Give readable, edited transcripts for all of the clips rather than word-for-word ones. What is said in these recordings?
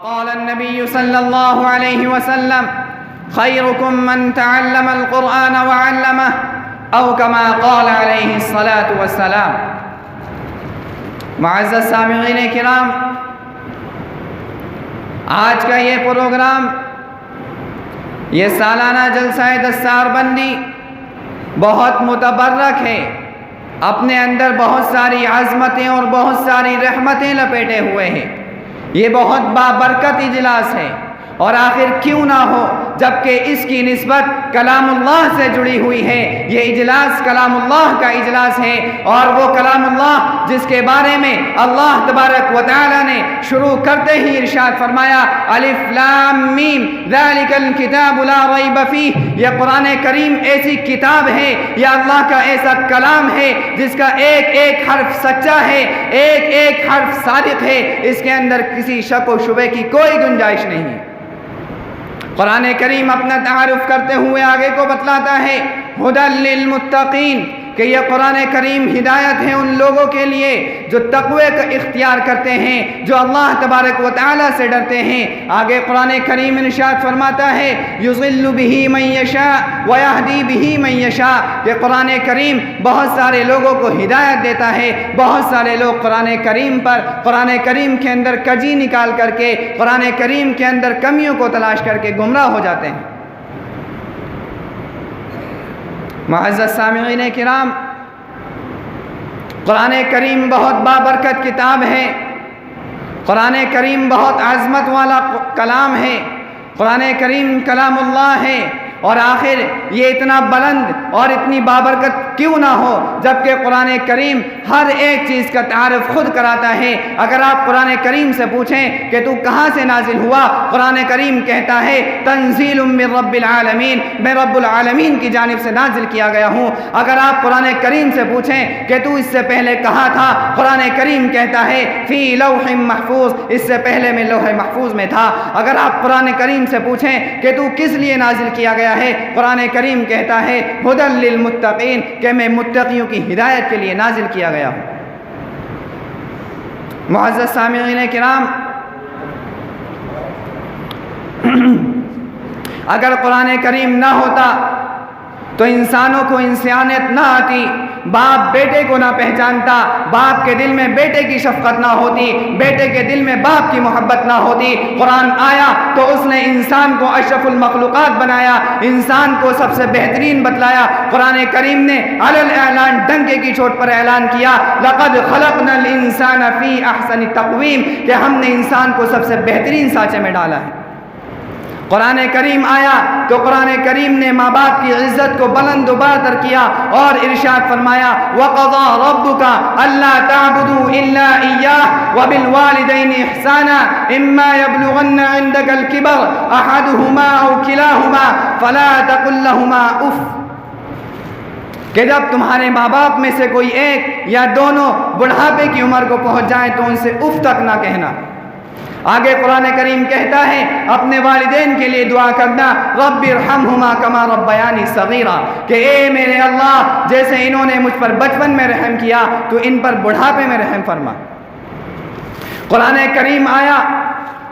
قال النبي صلى الله عليه وسلم خيركم من تعلم القرآن وعلمه أو كما قال عليه الصلاة والسلام۔ معزز سامعین کرام، آج کا یہ پروگرام، یہ سالانہ جلسہ دستار بندی بہت متبرک ہے، اپنے اندر بہت ساری عظمتیں اور بہت ساری رحمتیں لپیٹے ہوئے ہیں۔ یہ بہت بابرکت اجلاس ہے، اور آخر کیوں نہ ہو جبکہ اس کی نسبت کلام اللہ سے جڑی ہوئی ہے۔ یہ اجلاس کلام اللہ کا اجلاس ہے، اور وہ کلام اللہ جس کے بارے میں اللہ تبارک و تعالی نے شروع کرتے ہی ارشاد فرمایا الف لام میم ذالک الکتاب لا ریب فیہ۔ یہ قرآن کریم ایسی کتاب ہے، یہ اللہ کا ایسا کلام ہے جس کا ایک ایک حرف سچا ہے، ایک ایک حرف صادق ہے، اس کے اندر کسی شک و شبہ کی کوئی گنجائش نہیں۔ قرآن کریم اپنا تعارف کرتے ہوئے آگے کو بتلاتا ہے ھدی للمتقین، کہ یہ قرآن کریم ہدایت ہے ان لوگوں کے لیے جو تقوی کا اختیار کرتے ہیں، جو اللہ تبارک و تعالی سے ڈرتے ہیں۔ آگے قرآن کریم ارشاد فرماتا ہے یضل بہ من یشاء ویہدی بہ من یشاء، کہ قرآن کریم بہت سارے لوگوں کو ہدایت دیتا ہے، بہت سارے لوگ قرآن کریم کے اندر کجی نکال کر کے، قرآن کریم کے اندر کمیوں کو تلاش کر کے گمراہ ہو جاتے ہیں۔ معزز سامعین کرام، قرآن کریم بہت بابرکت کتاب ہے، قرآن کریم بہت عظمت والا کلام ہے، قرآن کریم کلام اللہ ہے، اور آخر یہ اتنا بلند اور اتنی بابرکت کیوں نہ ہو جبکہ قرآن کریم ہر ایک چیز کا تعارف خود کراتا ہے۔ اگر آپ قرآن کریم سے پوچھیں کہ تو کہاں سے نازل ہوا، قرآن کریم کہتا ہے تنزیل من رب العالمین، میں رب العالمین کی جانب سے نازل کیا گیا ہوں۔ اگر آپ قرآن کریم سے پوچھیں کہ تو اس سے پہلے کہاں تھا، قرآن کریم کہتا ہے فی لوح محفوظ، اس سے پہلے میں لوح محفوظ میں تھا۔ اگر آپ قرآن کریم سے پوچھیں کہ تو کس لیے نازل کیا گیا ہے، قرآن کریم کہتا ہے ھدی للمتقین، کہ میں متقیوں کی ہدایت کے لیے نازل کیا گیا ہوں۔ معزز سامعین کرام، اگر قرآن کریم نہ ہوتا تو انسانوں کو انسانیت نہ آتی، باپ بیٹے کو نہ پہچانتا، باپ کے دل میں بیٹے کی شفقت نہ ہوتی، بیٹے کے دل میں باپ کی محبت نہ ہوتی۔ قرآن آیا تو اس نے انسان کو اشرف المخلوقات بنایا، انسان کو سب سے بہترین بتلایا۔ قرآن کریم نے علی الاعلان ڈنکے کی چوٹ پر اعلان کیا لقد خلقنا الانسان فی احسن تقویم، کہ ہم نے انسان کو سب سے بہترین سانچے میں ڈالا ہے۔ قرآن کریم آیا تو قرآن کریم نے ماں باپ کی عزت کو بلند و برتر کیا، اور ارشاد فرمایا وَقَضَى رَبُّكَ أَلَّا تَعْبُدُوا إِلَّا إِيَّاهُ وَبِالْوَالِدَيْنِ إِحْسَانًا إِمَّا يَبْلُغَنَّ عِندَكَ الْكِبَرَ أَحَدُهُمَا أَوْ كِلَاهُمَا فَلَا تَقُل لَّهُمَا أُفٍّ، کہ جب تمہارے ماں باپ میں سے کوئی ایک یا دونوں بڑھاپے کی عمر کو پہنچ جائیں تو ان سے اف تک نہ کہنا۔ آگے قرآن کریم کہتا ہے اپنے والدین کے لیے دعا کرنا رب ارحمہما کما ربیانی صغیرا، کہ اے میرے اللہ جیسے انہوں نے مجھ پر بچپن میں رحم کیا تو ان پر بڑھاپے میں رحم فرما۔ قرآن کریم آیا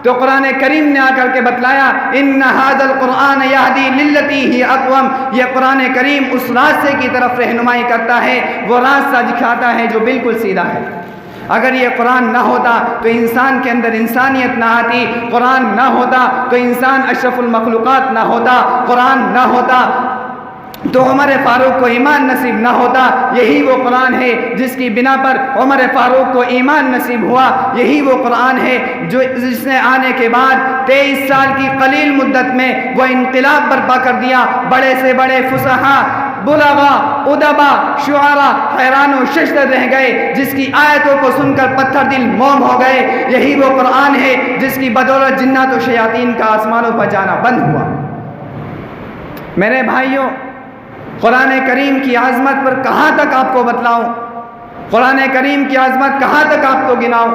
تو قرآن کریم نے آ کر کے بتلایا ان ھذا القرآن یہدی للتی ہی اقوم، یہ قرآن کریم اس راستے کی طرف رہنمائی کرتا ہے، وہ راستہ دکھاتا ہے جو بالکل سیدھا ہے۔ اگر یہ قرآن نہ ہوتا تو انسان کے اندر انسانیت نہ آتی، قرآن نہ ہوتا تو انسان اشرف المخلوقات نہ ہوتا، قرآن نہ ہوتا تو عمر فاروق کو ایمان نصیب نہ ہوتا۔ یہی وہ قرآن ہے جس کی بنا پر عمر فاروق کو ایمان نصیب ہوا، یہی وہ قرآن ہے جس نے آنے کے بعد 23 سال کی قلیل مدت میں وہ انقلاب برپا کر دیا۔ بڑے سے بڑے فصحاء، بلغا، ادبا، شعراء حیران و ششدر رہ گئے، جس کی آیتوں کو سن کر پتھر دل موم ہو گئے۔ یہی وہ قرآن ہے جس کی بدولت جنات و شیاطین کا آسمانوں پر جانا بند ہوا۔ میرے بھائیوں، قرآن کریم کی عظمت پر کہاں تک آپ کو بتلاؤں، قرآن کریم کی عظمت کہاں تک آپ کو گناؤں۔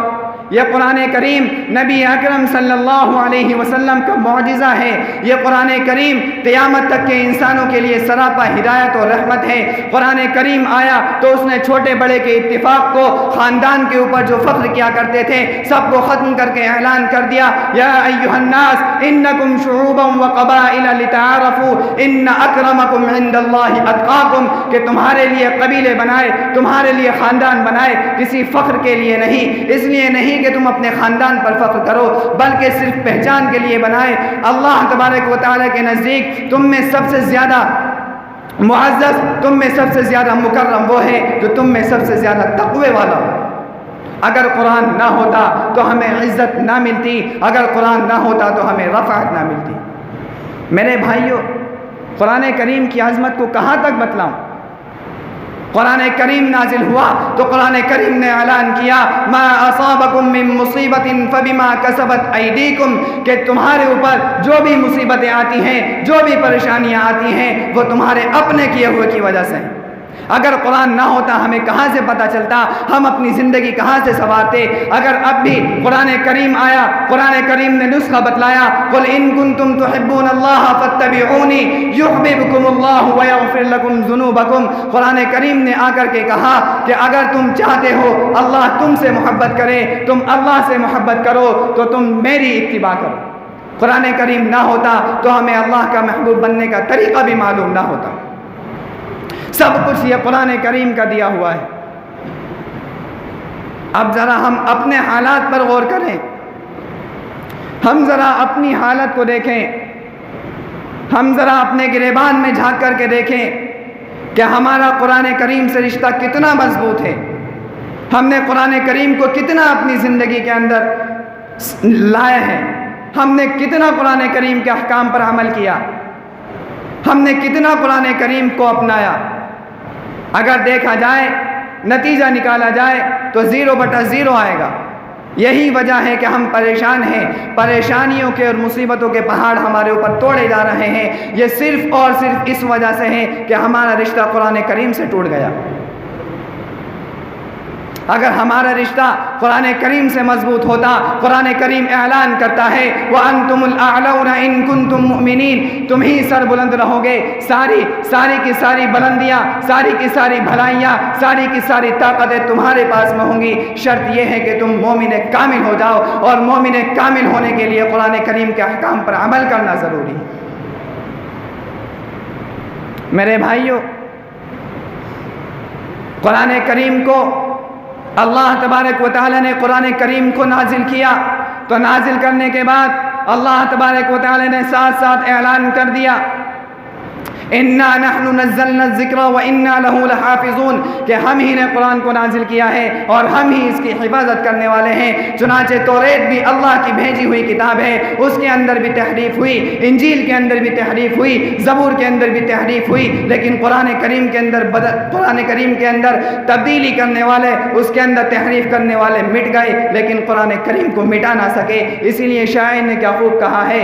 یہ قرآن کریم نبی اکرم صلی اللہ علیہ وسلم کا معجزہ ہے۔ یہ قرآن کریم قیامت تک کے انسانوں کے لیے سراپا ہدایت اور رحمت ہے۔ قرآن کریم آیا تو اس نے چھوٹے بڑے کے اتفاق کو، خاندان کے اوپر جو فخر کیا کرتے تھے، سب کو ختم کر کے اعلان کر دیا، یا ایھا الناس انکم شعوبا وقبائل لتعارفوا ان اکرمکم عند اللہ اتقاکم، کہ تمہارے لیے قبیلے بنائے، تمہارے لیے خاندان بنائے کسی فخر کے لیے نہیں، اس لیے نہیں کہ تم اپنے خاندان پر فخر کرو، بلکہ صرف پہچان کے لیے بنائے۔ اللہ تبارک و تعالیٰ کے نزدیک تم میں سب سے زیادہ معزز، تم میں سب سے زیادہ مکرم وہ ہے جو تم میں سب سے زیادہ تقوی والا ہو۔ اگر قرآن نہ ہوتا تو ہمیں عزت نہ ملتی، اگر قرآن نہ ہوتا تو ہمیں رفعت نہ ملتی۔ میرے بھائیوں، قرآن کریم کی عظمت کو کہاں تک بتلاؤں؟ قرآن کریم نازل ہوا تو قرآن کریم نے اعلان کیا، ما اصابکم من مصیبت فبما کسبت ایدیکم، کہ تمہارے اوپر جو بھی مصیبتیں آتی ہیں، جو بھی پریشانیاں آتی ہیں، وہ تمہارے اپنے کیے ہوئے کی وجہ سے ہیں۔ اگر قرآن نہ ہوتا ہمیں کہاں سے پتہ چلتا، ہم اپنی زندگی کہاں سے سنوارتے؟ اگر اب بھی قرآن کریم آیا، قرآن کریم نے نسخہ بتلایا، قل ان کنتم تحبون اللہ فاتبعونی یحببکم اللہ ویغفر لکم ذنوبکم، قرآن کریم نے آ کر کے کہا کہ اگر تم چاہتے ہو اللہ تم سے محبت کرے، تم اللہ سے محبت کرو تو تم میری اتباع کرو۔ قرآن کریم نہ ہوتا تو ہمیں اللہ کا محبوب بننے کا طریقہ بھی معلوم نہ ہوتا۔ سب کچھ یہ قرآن کریم کا دیا ہوا ہے۔ اب ذرا ہم اپنے حالات پر غور کریں، ہم ذرا اپنی حالت کو دیکھیں، ہم ذرا اپنے گریبان میں جھانک کر کے دیکھیں کہ ہمارا قرآن کریم سے رشتہ کتنا مضبوط ہے، ہم نے قرآن کریم کو کتنا اپنی زندگی کے اندر لایا ہے، ہم نے کتنا قرآن کریم کے احکام پر عمل کیا، ہم نے کتنا قرآن کریم کو اپنایا۔ اگر دیکھا جائے، نتیجہ نکالا جائے تو 0/0 آئے گا۔ یہی وجہ ہے کہ ہم پریشان ہیں، پریشانیوں کے اور مصیبتوں کے پہاڑ ہمارے اوپر توڑے جا رہے ہیں۔ یہ صرف اور صرف اس وجہ سے ہے کہ ہمارا رشتہ قرآن کریم سے ٹوٹ گیا۔ اگر ہمارا رشتہ قرآن کریم سے مضبوط ہوتا، قرآن کریم اعلان کرتا ہے وَأَنْتُمُ الْأَعْلَوْنَ إِن كُنتُم مُؤْمِنِينَ، تم ہی سر بلند رہو گے، ساری کی ساری بلندیاں، ساری کی ساری بھلائیاں، ساری کی ساری طاقتیں تمہارے پاس میں ہوں گی، شرط یہ ہے کہ تم مومن کامل ہو جاؤ، اور مومن کامل ہونے کے لیے قرآن کریم کے احکام پر عمل کرنا ضروری ہے۔ میرے بھائیوں، قرآن کریم کو اللہ تبارک و تعالیٰ نے قرآن کریم کو نازل کیا، تو نازل کرنے کے بعد اللہ تبارک و تعالیٰ نے ساتھ ساتھ اعلان کر دیا اِنَّا نَحْنُ نَزَّلْنَا الذِّكْرَ وَإِنَّا لَهُ لَحَافِظُونَ، کہ ہم ہی نے قرآن کو نازل کیا ہے اور ہم ہی اس کی حفاظت کرنے والے ہیں۔ چنانچہ توریت بھی اللہ کی بھیجی ہوئی کتاب ہے، اس کے اندر بھی تحریف ہوئی، انجیل کے اندر بھی تحریف ہوئی، زبور کے اندر بھی تحریف ہوئی، لیکن قرآن کریم کے اندر تبدیلی کرنے والے، اس کے اندر تحریف کرنے والے مٹ گئے، لیکن قرآن کریم کو مٹا نہ سکے۔ اسی لیے شاعر نے کیا خوب کہا ہے،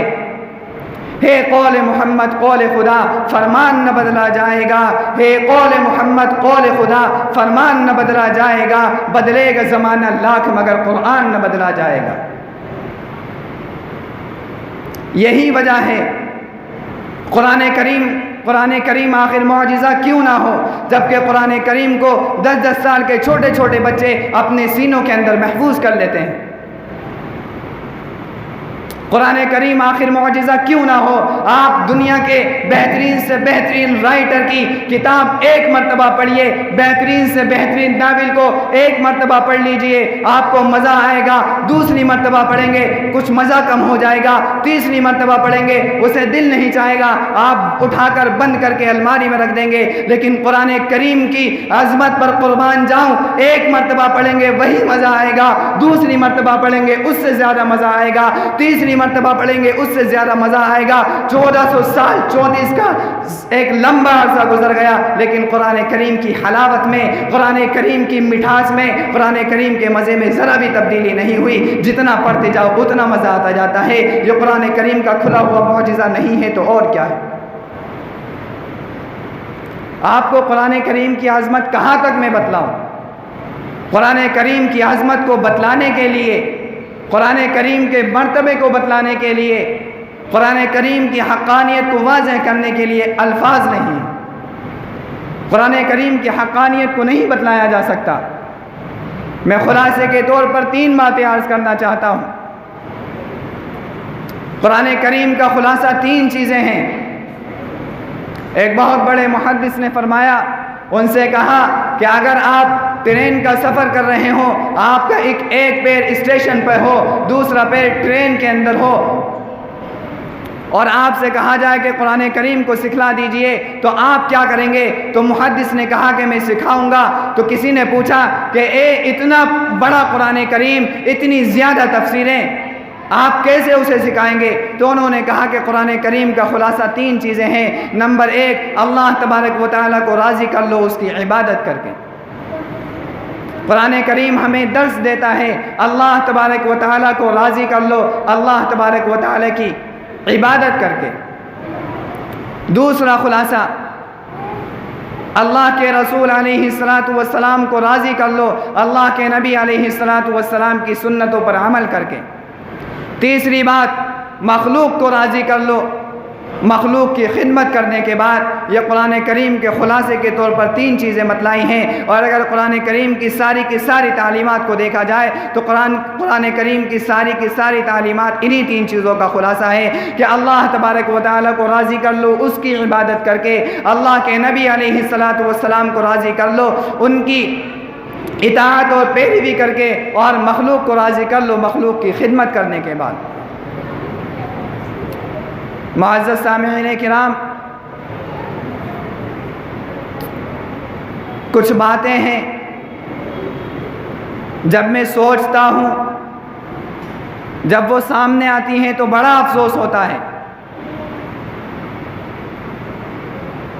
ہے قول محمد قول خدا فرمان نہ بدلا جائے گا، ہے قول محمد قول خدا فرمان نہ بدلا جائے گا، بدلے گا زمانہ لاکھ مگر قرآن نہ بدلا جائے گا۔ یہی وجہ ہے قرآن کریم آخر معجزہ کیوں نہ ہو، جبکہ قرآن کریم کو 10 سال کے چھوٹے چھوٹے بچے اپنے سینوں کے اندر محفوظ کر لیتے ہیں۔ قرآن کریم آخر معجزہ کیوں نہ ہو؟ آپ دنیا کے بہترین سے بہترین رائٹر کی کتاب ایک مرتبہ پڑھیے، بہترین سے بہترین ناول کو ایک مرتبہ پڑھ لیجئے، آپ کو مزہ آئے گا۔ دوسری مرتبہ پڑھیں گے کچھ مزہ کم ہو جائے گا، تیسری مرتبہ پڑھیں گے اسے دل نہیں چاہے گا، آپ اٹھا کر بند کر کے الماری میں رکھ دیں گے۔ لیکن قرآن کریم کی عظمت پر قربان جاؤں، ایک مرتبہ پڑھیں گے وہی مزہ آئے گا، دوسری مرتبہ پڑھیں گے اس سے زیادہ مزہ آئے گا، تیسری مرتبہ پڑھیں گے اس سے زیادہ مزہ آئے گا۔ 1400 سال 34 کا ایک لمبا عرصہ گزر گیا، لیکن قرآن کریم کی حلاوت میں، قرآن کریم کی مٹھاس میں، قرآن کریم کے مزے میں ذرا بھی تبدیلی نہیں ہوئی۔ جتنا پڑھتے جاؤ اتنا مزہ آتا جاتا ہے۔ یہ قرآن کریم کا کھلا ہوا معجزہ نہیں ہے تو اور کیا ہے؟ آپ کو قرآن کریم کی عظمت کہاں تک میں بتلاؤں؟ قرآن کریم کی عظمت کو بتلانے کے لیے قرآن کریم کے مرتبے کو بتلانے کے لیے، قرآن کریم کی حقانیت کو واضح کرنے کے لیے الفاظ نہیں۔ قرآن کریم کی حقانیت کو نہیں بتلایا جا سکتا۔ میں خلاصے کے طور پر 3 باتیں عرض کرنا چاہتا ہوں۔ قرآن کریم کا خلاصہ 3 چیزیں ہیں۔ ایک بہت بڑے محدث نے فرمایا، ان سے کہا کہ اگر آپ ٹرین کا سفر کر رہے ہوں، آپ کا ایک پیر اسٹیشن پہ ہو، دوسرا پیر ٹرین کے اندر ہو، اور آپ سے کہا جائے کہ قرآن کریم کو سکھلا دیجئے، تو آپ کیا کریں گے؟ تو محدث نے کہا کہ میں سکھاؤں گا۔ تو کسی نے پوچھا کہ اتنا بڑا قرآن کریم، اتنی زیادہ تفسیریں، آپ کیسے اسے سکھائیں گے؟ تو انہوں نے کہا کہ قرآن کریم کا خلاصہ 3 چیزیں ہیں۔ نمبر 1، اللہ تبارک و تعالیٰ کو راضی کر لو اس کی عبادت کر کے۔ قرآن کریم ہمیں درس دیتا ہے، اللہ تبارک و تعالیٰ کو راضی کر لو، اللہ تبارک و تعالیٰ کی عبادت کر کے۔ دوسرا خلاصہ، اللہ کے رسول علیہ الصلاۃ والسلام کو راضی کر لو، اللہ کے نبی علیہ الصلاۃ والسلام کی سنتوں پر عمل کر کے۔ تیسری بات، مخلوق کو راضی کر لو، مخلوق کی خدمت کرنے کے بعد یہ قرآن کریم کے خلاصے کے طور پر 3 چیزیں بتلائی ہیں۔ اور اگر قرآن کریم کی ساری تعلیمات کو دیکھا جائے تو قرآن کریم کی ساری تعلیمات انہی 3 چیزوں کا خلاصہ ہے کہ اللہ تبارک و تعالیٰ کو راضی کر لو اس کی عبادت کر کے، اللہ کے نبی علیہ الصلاۃ والسلام کو راضی کر لو ان کی اطاعت اور پیروی کر کے، اور مخلوق کو راضی کر لو مخلوق کی خدمت کرنے کے بعد۔ معزز سامعین کرام، کچھ باتیں ہیں جب میں سوچتا ہوں، جب وہ سامنے آتی ہیں تو بڑا افسوس ہوتا ہے۔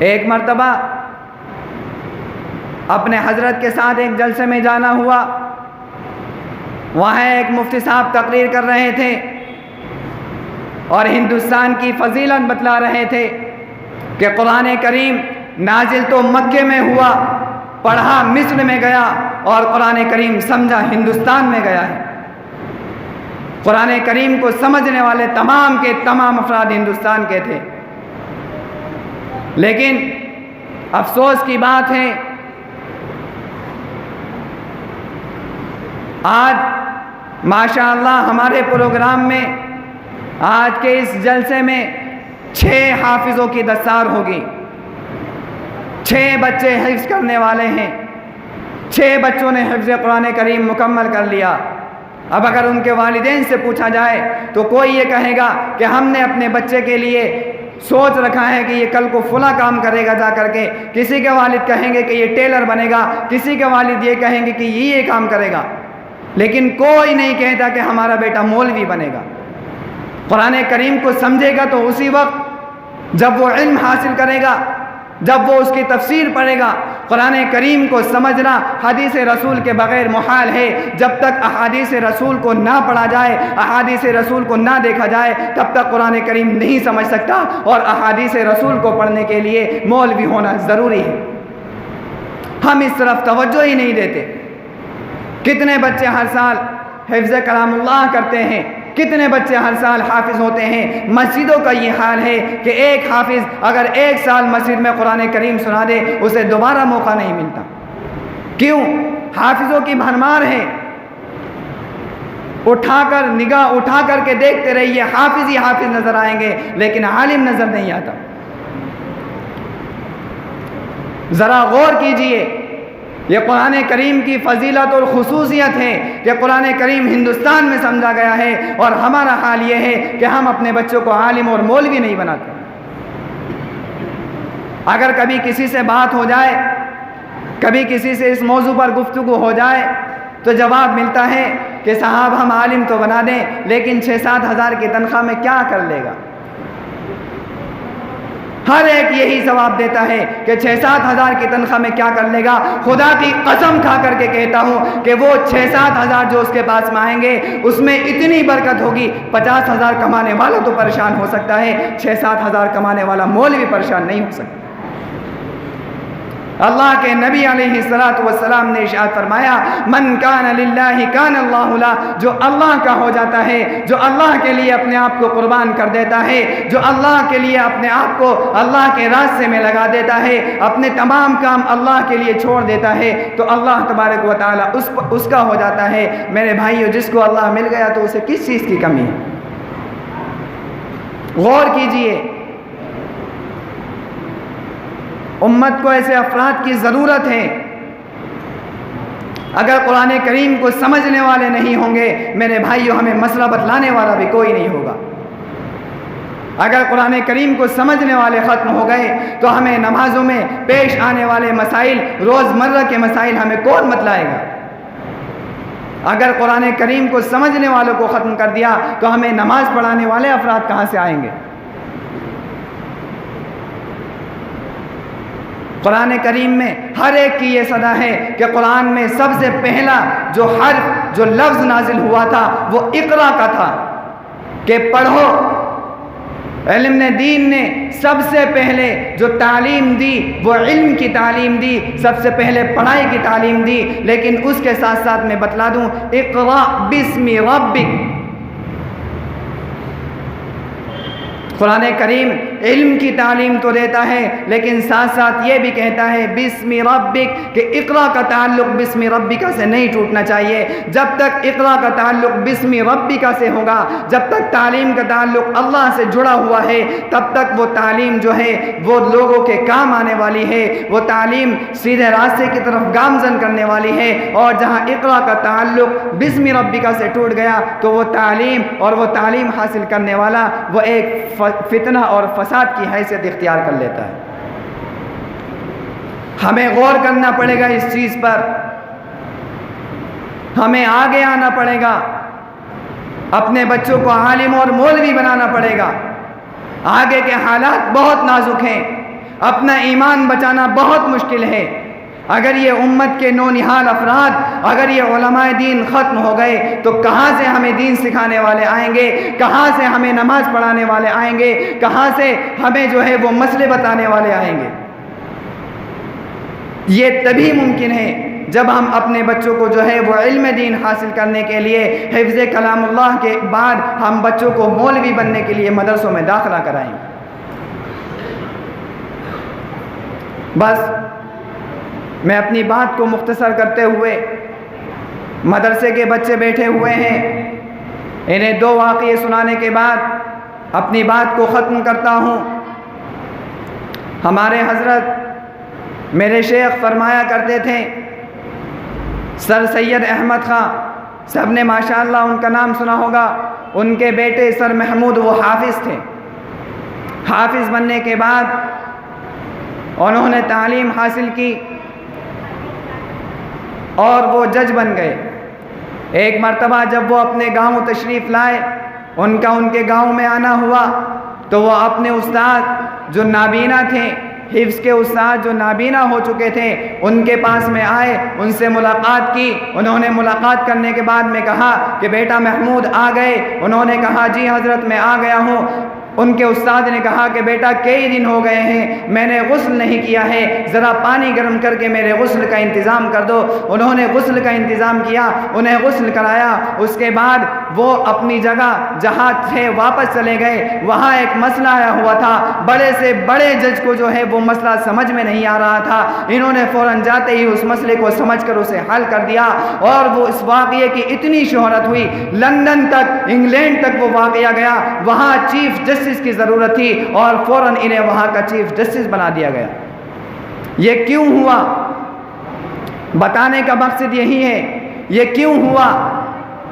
ایک مرتبہ اپنے حضرت کے ساتھ ایک جلسے میں جانا ہوا، وہاں ایک مفتی صاحب تقریر کر رہے تھے اور ہندوستان کی فضیلت بتلا رہے تھے کہ قرآن کریم نازل تو مکے میں ہوا، پڑھا مصر میں گیا، اور قرآن کریم سمجھا ہندوستان میں گیا ہے۔ قرآن کریم کو سمجھنے والے تمام کے تمام افراد ہندوستان کے تھے۔ لیکن افسوس کی بات ہے، آج ماشاءاللہ ہمارے پروگرام میں، آج کے اس جلسے میں 6 حافظوں کی دستار ہوگی۔ 6 بچے حفظ کرنے والے ہیں، 6 بچوں نے حفظ قرآن کریم مکمل کر لیا۔ اب اگر ان کے والدین سے پوچھا جائے تو کوئی یہ کہے گا کہ ہم نے اپنے بچے کے لیے سوچ رکھا ہے کہ یہ کل کو فلاں کام کرے گا جا کر کے، کسی کے والد کہیں گے کہ یہ ٹیلر بنے گا، کسی کے والد یہ کہیں گے کہ یہ کام کرے گا، لیکن کوئی نہیں کہتا کہ ہمارا بیٹا مولوی بنے گا۔ قرآن کریم کو سمجھے گا تو اسی وقت جب وہ علم حاصل کرے گا، جب وہ اس کی تفسیر پڑھے گا۔ قرآن کریم کو سمجھنا حدیث رسول کے بغیر محال ہے۔ جب تک احادیث رسول کو نہ پڑھا جائے، احادیث رسول کو نہ دیکھا جائے، تب تک قرآن کریم نہیں سمجھ سکتا، اور احادیث رسول کو پڑھنے کے لیے مولوی ہونا ضروری ہے۔ ہم اس طرف توجہ ہی نہیں دیتے۔ کتنے بچے ہر سال حفظ کلام اللہ کرتے ہیں، کتنے بچے ہر سال حافظ ہوتے ہیں۔ مسجدوں کا یہ حال ہے کہ ایک حافظ اگر 1 سال مسجد میں قرآن کریم سنا دے، اسے دوبارہ موقع نہیں ملتا۔ کیوں؟ حافظوں کی بھرمار ہے۔ نگاہ اٹھا کر کے دیکھتے رہیے، حافظ ہی حافظ نظر آئیں گے، لیکن عالم نظر نہیں آتا۔ ذرا غور کیجئے، یہ قرآن کریم کی فضیلت اور خصوصیت ہے کہ قرآن کریم ہندوستان میں سمجھا گیا ہے، اور ہمارا حال یہ ہے کہ ہم اپنے بچوں کو عالم اور مولوی نہیں بناتے۔ اگر کبھی کسی سے بات ہو جائے، کبھی کسی سے اس موضوع پر گفتگو ہو جائے، تو جواب ملتا ہے کہ صاحب ہم عالم تو بنا دیں، لیکن 6-7 ہزار کی تنخواہ میں کیا کر لے گا؟ ہر ایک یہی جواب دیتا ہے کہ 6-7 ہزار کی تنخواہ میں کیا کر لے گا۔ خدا کی قسم کھا کر کے کہتا ہوں کہ وہ 6-7 ہزار جو اس کے پاس میں آئیں گے، اس میں اتنی برکت ہوگی، 50 ہزار کمانے والا تو پریشان ہو سکتا ہے، 6-7 ہزار کمانے والا مولوی پریشان نہیں ہو سکتا۔ اللہ کے نبی علیہ السلام نے ارشاد فرمایا من کان للہ کان اللہ لہ، جو اللہ کا ہو جاتا ہے، جو اللہ کے لیے اپنے آپ کو قربان کر دیتا ہے، جو اللہ کے لیے اپنے آپ کو اللہ کے راستے میں لگا دیتا ہے، اپنے تمام کام اللہ کے لیے چھوڑ دیتا ہے، تو اللہ تبارک و تعالیٰ اس کا ہو جاتا ہے۔ میرے بھائیو، جس کو اللہ مل گیا تو اسے کس چیز کی کمی ہے؟ غور کیجئے، امت کو ایسے افراد کی ضرورت ہے۔ اگر قرآن کریم کو سمجھنے والے نہیں ہوں گے میرے بھائیو، ہمیں مسئلہ بتلانے والا بھی کوئی نہیں ہوگا۔ اگر قرآن کریم کو سمجھنے والے ختم ہو گئے تو ہمیں نمازوں میں پیش آنے والے مسائل، روزمرہ کے مسائل ہمیں کون بتلائے گا؟ اگر قرآن کریم کو سمجھنے والوں کو ختم کر دیا تو ہمیں نماز پڑھانے والے افراد کہاں سے آئیں گے؟ قرآن کریم میں ہر ایک کی یہ صدا ہے کہ قرآن میں سب سے پہلا جو حرف، جو لفظ نازل ہوا تھا وہ اقرا کا تھا، کہ پڑھو۔ علم دین نے سب سے پہلے جو تعلیم دی وہ علم کی تعلیم دی، سب سے پہلے پڑھائی کی تعلیم دی، لیکن اس کے ساتھ ساتھ میں بتلا دوں، اقرا بسم ربک۔ قرآن کریم علم کی تعلیم تو دیتا ہے لیکن ساتھ ساتھ یہ بھی کہتا ہے بسم ربک، کہ اقرا کا تعلق بسم ربک سے نہیں ٹوٹنا چاہیے۔ جب تک اقرا کا تعلق بسم ربک سے ہوگا، جب تک تعلیم کا تعلق اللہ سے جڑا ہوا ہے، تب تک وہ تعلیم جو ہے وہ لوگوں کے کام آنے والی ہے، وہ تعلیم سیدھے راستے کی طرف گامزن کرنے والی ہے۔ اور جہاں اقرا کا تعلق بسم ربک سے ٹوٹ گیا تو وہ تعلیم اور وہ تعلیم حاصل کرنے والا وہ ایک فتنہ اور فساد کی حیثیت اختیار کر لیتا ہے۔ ہمیں غور کرنا پڑے گا اس چیز پر، ہمیں آگے آنا پڑے گا، اپنے بچوں کو عالم اور مولوی بنانا پڑے گا۔ آگے کے حالات بہت نازک ہیں، اپنا ایمان بچانا بہت مشکل ہے۔ اگر یہ امت کے نونہال افراد، اگر یہ علماء دین ختم ہو گئے تو کہاں سے ہمیں دین سکھانے والے آئیں گے؟ کہاں سے ہمیں نماز پڑھانے والے آئیں گے؟ کہاں سے ہمیں جو ہے وہ مسئلے بتانے والے آئیں گے؟ یہ تبھی ممکن ہے جب ہم اپنے بچوں کو جو ہے وہ علم دین حاصل کرنے کے لیے، حفظ کلام اللہ کے بعد ہم بچوں کو مولوی بننے کے لیے مدرسوں میں داخلہ کرائیں گے۔ بس میں اپنی بات کو مختصر کرتے ہوئے، مدرسے کے بچے بیٹھے ہوئے ہیں، انہیں دو واقعے سنانے کے بعد اپنی بات کو ختم کرتا ہوں۔ ہمارے حضرت میرے شیخ فرمایا کرتے تھے، سر سید احمد خان، سب نے ماشاءاللہ ان کا نام سنا ہوگا، ان کے بیٹے سر محمود وہ حافظ تھے۔ حافظ بننے کے بعد انہوں نے تعلیم حاصل کی اور وہ جج بن گئے۔ ایک مرتبہ جب وہ اپنے گاؤں تشریف لائے، ان کے گاؤں میں آنا ہوا تو وہ اپنے استاد جو نابینا تھے، حفظ کے استاد جو نابینا ہو چکے تھے، ان کے پاس میں آئے، ان سے ملاقات کی۔ انہوں نے ملاقات کرنے کے بعد میں کہا کہ بیٹا محمود آ گئے؟ انہوں نے کہا جی حضرت میں آ گیا ہوں۔ ان کے استاد نے کہا کہ بیٹا کئی دن ہو گئے ہیں میں نے غسل نہیں کیا ہے، ذرا پانی گرم کر کے میرے غسل کا انتظام کر دو۔ انہوں نے غسل کا انتظام کیا، انہیں غسل کرایا۔ اس کے بعد وہ اپنی جگہ جہاں تھے واپس چلے گئے۔ وہاں ایک مسئلہ آیا ہوا تھا، بڑے سے بڑے جج کو جو ہے وہ مسئلہ سمجھ میں نہیں آ رہا تھا۔ انہوں نے فوراً جاتے ہی اس مسئلے کو سمجھ کر اسے حل کر دیا، اور وہ اس واقعے کی اتنی شہرت ہوئی، لندن تک، انگلینڈ تک وہ واقعہ گیا۔ وہاں چیف جسٹس کی ضرورت تھی اور فوراً انہیں وہاں کا چیف جسٹس بنا دیا گیا۔ یہ کیوں ہوا؟ بتانے کا مقصد یہی ہے، یہ کیوں ہوا؟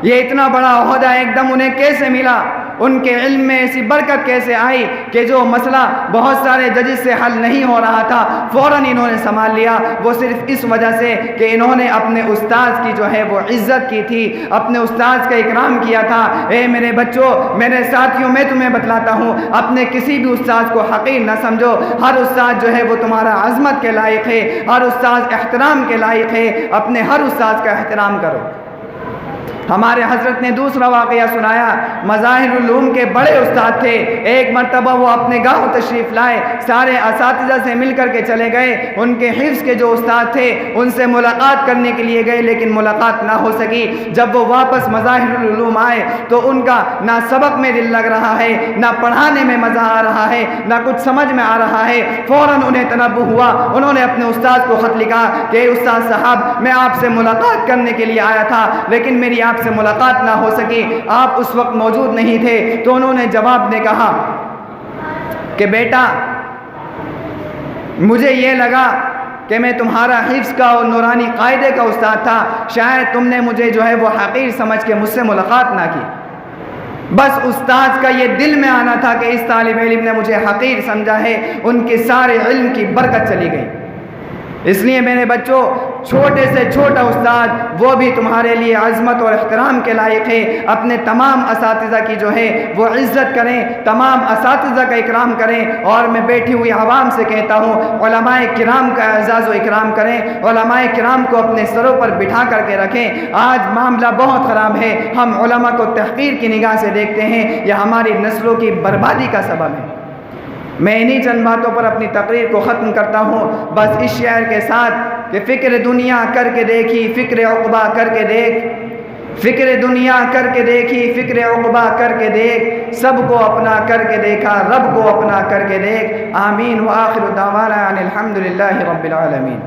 یہ اتنا بڑا عہدہ ایک دم انہیں کیسے ملا؟ ان کے علم میں ایسی برکت کیسے آئی کہ جو مسئلہ بہت سارے ججز سے حل نہیں ہو رہا تھا فوراً انہوں نے سنبھال لیا؟ وہ صرف اس وجہ سے کہ انہوں نے اپنے استاذ کی جو ہے وہ عزت کی تھی، اپنے استاذ کا اکرام کیا تھا۔ اے میرے بچوں، میرے ساتھیوں، میں تمہیں بتلاتا ہوں، اپنے کسی بھی استاذ کو حقیر نہ سمجھو۔ ہر استاذ جو ہے وہ تمہارا عظمت کے لائق ہے، ہر استاذ احترام کے لائق ہے۔ اپنے ہر استاذ کا احترام کرو۔ ہمارے حضرت نے دوسرا واقعہ سنایا، مظاہر العلوم کے بڑے استاد تھے، ایک مرتبہ وہ اپنے گاؤں تشریف لائے، سارے اساتذہ سے مل کر کے چلے گئے، ان کے حفظ کے جو استاد تھے ان سے ملاقات کرنے کے لیے گئے لیکن ملاقات نہ ہو سکی۔ جب وہ واپس مظاہر العلوم آئے تو ان کا نہ سبق میں دل لگ رہا ہے، نہ پڑھانے میں مزہ آ رہا ہے، نہ کچھ سمجھ میں آ رہا ہے۔ فوراً انہیں تنبہ ہوا، انہوں نے اپنے استاد کو خط لکھا کہ استاد صاحب میں آپ سے ملاقات کرنے کے لیے آیا تھا لیکن میری آپ سے ملاقات نہ ہو سکی، آپ اس وقت موجود نہیں تھے۔ تو انہوں نے جواب میں کہا کہ بیٹا مجھے یہ لگا کہ میں تمہارا حفظ کا اور نورانی قاعدے کا استاد تھا، شاید تم نے مجھے جو ہے وہ حقیر سمجھ کے مجھ سے ملاقات نہ کی۔ بس استاد کا یہ دل میں آنا تھا کہ اس طالب علم نے مجھے حقیر سمجھا ہے، ان کے سارے علم کی برکت چلی گئی۔ اس لیے میرے بچوں، چھوٹے سے چھوٹا استاد وہ بھی تمہارے لیے عظمت اور احترام کے لائق ہے۔ اپنے تمام اساتذہ کی جو ہے وہ عزت کریں، تمام اساتذہ کا اکرام کریں، اور میں بیٹھی ہوئی عوام سے کہتا ہوں علماء کرام کا اعزاز و اکرام کریں، علماء کرام کو اپنے سروں پر بٹھا کر کے رکھیں۔ آج معاملہ بہت خراب ہے، ہم علماء کو تحقیر کی نگاہ سے دیکھتے ہیں، یہ ہماری نسلوں کی بربادی کا سبب ہے۔ میں انہی چند باتوں پر اپنی تقریر کو ختم کرتا ہوں، بس اس شعر کے ساتھ کہ فکر دنیا کر کے دیکھی فکر عقبہ کر کے دیکھ، فکر دنیا کر کے دیکھی فکر عقبہ کر کے دیکھ، سب کو اپنا کر کے دیکھا رب کو اپنا کر کے دیکھ۔ آمین وآخر دعوانا ان الحمد للہ رب العالمین۔